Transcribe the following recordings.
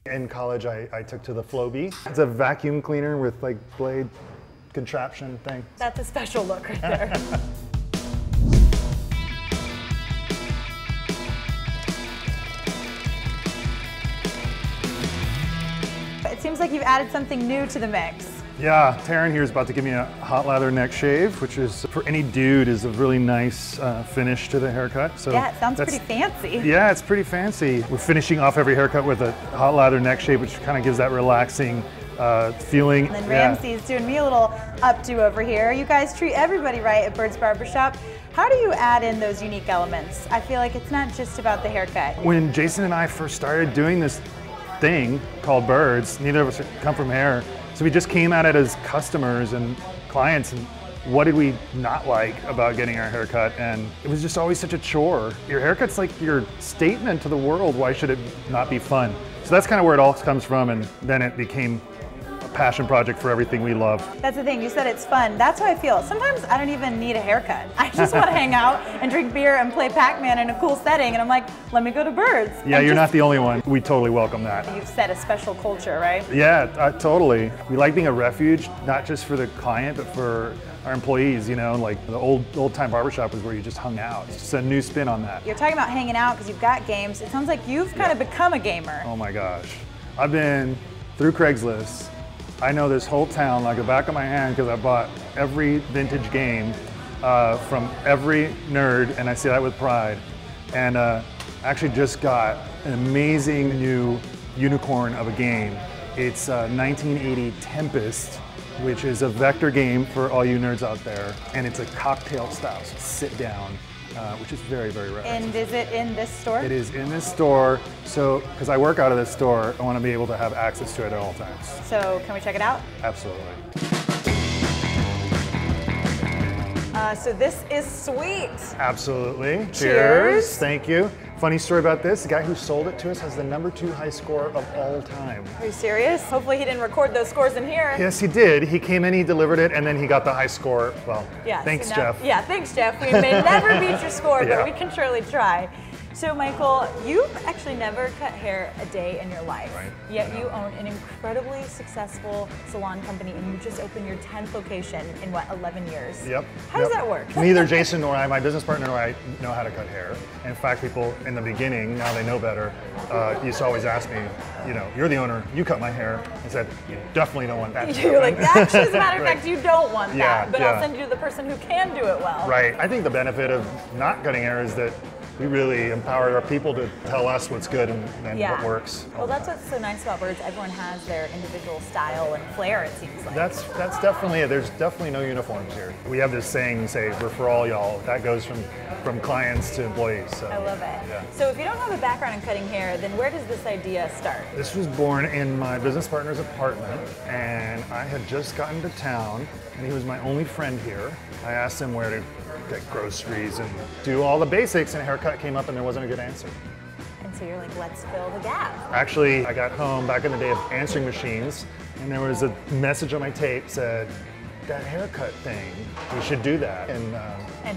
In college, I took to the Flowbee. It's a vacuum cleaner with like blade contraption thing. That's a special look right there. It seems like you've added something new to the mix. Yeah, Taryn here is about to give me a hot lather neck shave, which is, for any dude, is a really nice finish to the haircut. So yeah, it sounds pretty fancy. Yeah, it's pretty fancy. We're finishing off every haircut with a hot lather neck shave, which kind of gives that relaxing feeling. And then Ramsey's doing me a little updo over here. You guys treat everybody right at Birds Barbershop. How do you add in those unique elements? I feel like it's not just about the haircut. When Jason and I first started doing this thing called Birds, neither of us come from hair. So we just came at it as customers and clients, and what did we not like about getting our haircut? And it was just always such a chore. Your haircut's like your statement to the world. Why should it not be fun? So that's kind of where it all comes from, and then it became a passion project for everything we love. That's the thing, you said it's fun. That's how I feel. Sometimes I don't even need a haircut. I just want to hang out and drink beer and play Pac-Man in a cool setting, and I'm like, let me go to Birds. Yeah, you're not the only one. We totally welcome that. You've set a special culture, right? Yeah, totally. We like being a refuge, not just for the client, but for our employees, you know, like the old time barbershop was where you just hung out. It's just a new spin on that. You're talking about hanging out because you've got games. It sounds like you've kind of become a gamer. Oh my gosh. I've been through Craigslist. I know this whole town like the back of my hand because I bought every vintage game from every nerd, and I say that with pride. And actually just got an amazing new unicorn of a game. It's 1980 Tempest, which is a vector game for all you nerds out there. And it's a cocktail style, so sit down, which is very, very rare. And is it in this store? It is in this store. So, because I work out of this store, I want to be able to have access to it at all times. So, can we check it out? Absolutely. So this is sweet. Absolutely. Cheers. Thank you. Funny story about this, the guy who sold it to us has the #2 high score of all time. Are you serious? Hopefully he didn't record those scores in here. Yes, he did. He came in, he delivered it, and then he got the high score. Well, yeah, thanks, so now, Jeff. Yeah, thanks, Jeff. We may never beat your score, Yeah. but we can surely try. So, Michael, you've actually never cut hair a day in your life, Right. Yet you own an incredibly successful salon company, and you just opened your 10th location in, what, 11 years? Yep. How does that work? Neither Jason nor I, my business partner, nor I know how to cut hair. In fact, people in the beginning, now they know better, used to always ask me, you know, you're the owner, you cut my hair. I said, you definitely don't want that to You're like, actually, as a matter of Right. fact, you don't want Yeah, that, but yeah. I'll send you to the person who can do it well. Right. I think the benefit of not cutting hair is that we really empower our people to tell us what's good and what works. Well, that's what's so nice about Birds. Everyone has their individual style and flair, it seems like. That's definitely it. There's definitely no uniforms here. We have this saying, we say, we're for all y'all. That goes from clients to employees. So, I love it. Yeah. So if you don't have a background in cutting hair, then where does this idea start? This was born in my business partner's apartment, and I had just gotten to town, and he was my only friend here. I asked him where to get groceries and do all the basics, and a haircut came up and there wasn't a good answer. And so you're like, let's fill the gap. Actually, I got home back in the day of answering machines, and there was a message on my tape said, that haircut thing, we should do that. And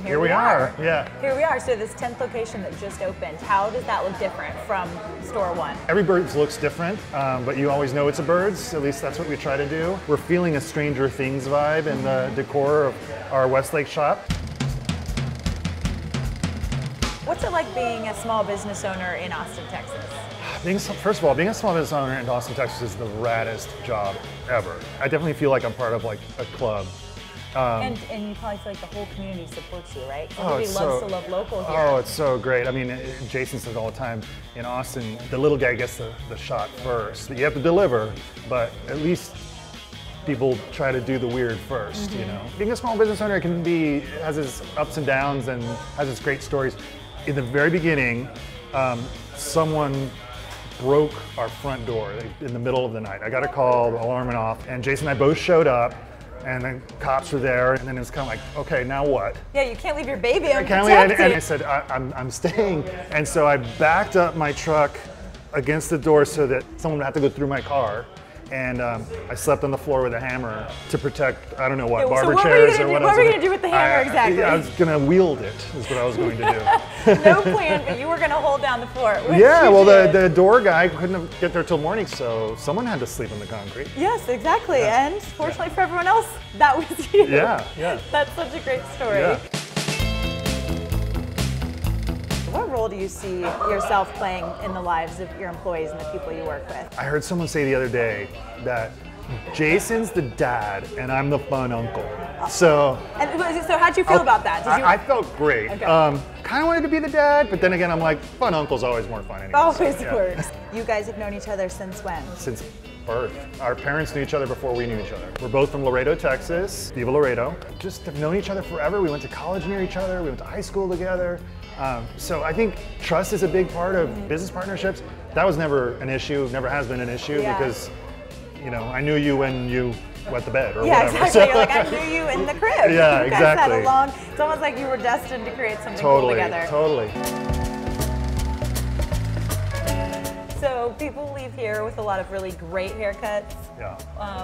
here we are. Yeah. Here we are. So this 10th location that just opened, how does that look different from store one? Every Birds looks different, but you always know it's a Birds. At least that's what we try to do. We're feeling a Stranger Things vibe in the decor of our Westlake shop. What's it like being a small business owner in Austin, Texas? First of all, being a small business owner in Austin, Texas is the raddest job ever. I definitely feel like I'm part of like a club. And you probably feel like the whole community supports you, right? Everybody loves to love local here. Oh, it's so great. I mean, Jason says all the time, in Austin, the little guy gets the shot first. You have to deliver, but at least people try to do the weird first, you know? Being a small business owner has its ups and downs and has its great stories. In the very beginning, someone broke our front door in the middle of the night. I got a call, the alarm went off, and Jason and I both showed up, and then cops were there, and then it was kind of like, okay, now what? Yeah, you can't leave your baby unprotected. And I said, I'm staying. And so I backed up my truck against the door so that someone would have to go through my car. and I slept on the floor with a hammer to protect, I don't know what, So barber what were chairs you or gonna what do? else. What were you gonna do with the hammer exactly? I was gonna wield it, is what I was going to do. No plan, but you were gonna hold down the floor. which Yeah, you well, did. the door guy couldn't get there till morning, so someone had to sleep on the concrete. Yes, exactly. And fortunately for everyone else, that was you. Yeah, yeah. That's such a great story. Yeah. What role do you see yourself playing in the lives of your employees and the people you work with? I heard someone say the other day that Jason's the dad and I'm the fun uncle. So How'd you feel about that? I felt great. Okay. Kind of wanted to be the dad, but then again, I'm like, fun uncle's always more fun anyway. Always so, yeah. works. You guys have known each other since when? Since birth. Our parents knew each other before we knew each other. We're both from Laredo, Texas, Viva Laredo. Just have known each other forever. We went to college near each other. We went to high school together. So I think trust is a big part of business partnerships. That was never an issue, never has been an issue because, you know, I knew you when you wet the bed or whatever. Exactly. So, You're like, I knew you in the crib. Yeah, you guys exactly. Had it's almost like you were destined to create something cool together. Totally. So people leave here with a lot of really great haircuts. Yeah.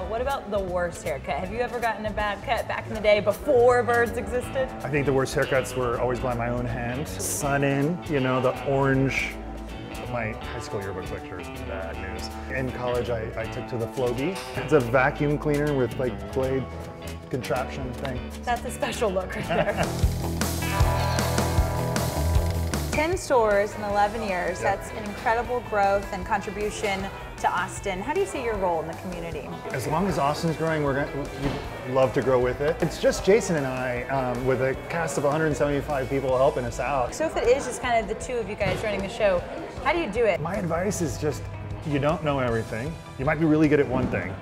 What about the worst haircut? Have you ever gotten a bad cut back in the day before Birds existed? I think the worst haircuts were always by my own hand. Sun in, you know, the orange. My high school yearbook picture is bad news. In college, I took to the Flowbee. It's a vacuum cleaner with like blade contraption thing. That's a special look right there. 10 stores in 11 years, that's an incredible growth and contribution to Austin. How do you see your role in the community? As long as Austin's growing, we'd love to grow with it. It's just Jason and I with a cast of 175 people helping us out. So if it is just kind of the two of you guys running the show, how do you do it? My advice is just, you don't know everything. You might be really good at one thing.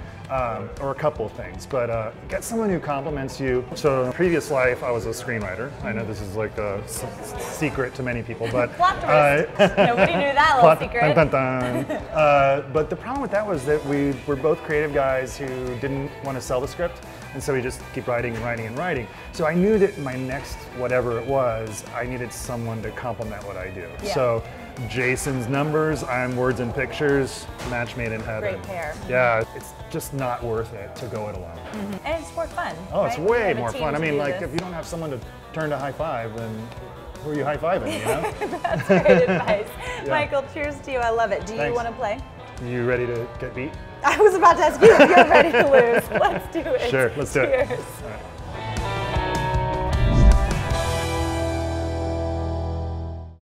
Or a couple of things, but get someone who compliments you. So in a previous life, I was a screenwriter. I know this is like a secret to many people, but plot twist. Nobody knew that little secret. Dun, dun, dun. But the problem with that was that we were both creative guys who didn't want to sell the script, and so we just keep writing and writing and writing. So I knew that my next whatever it was, I needed someone to complement what I do. Yeah. So Jason's numbers, I'm words and pictures, match made in heaven. Great pair. Yeah, it's just not worth it to go it alone. And it's more fun. Oh, it's right? way You have a more team fun. I to mean, do like, this. if you don't have someone to turn to high five, then who are you high fiving, you know? That's great advice. Yeah. Michael, cheers to you. I love it. Do you Thanks. want to play? You ready to get beat? I was about to ask you if you're ready to lose. Let's do it. Sure, let's do it. Cheers. All right.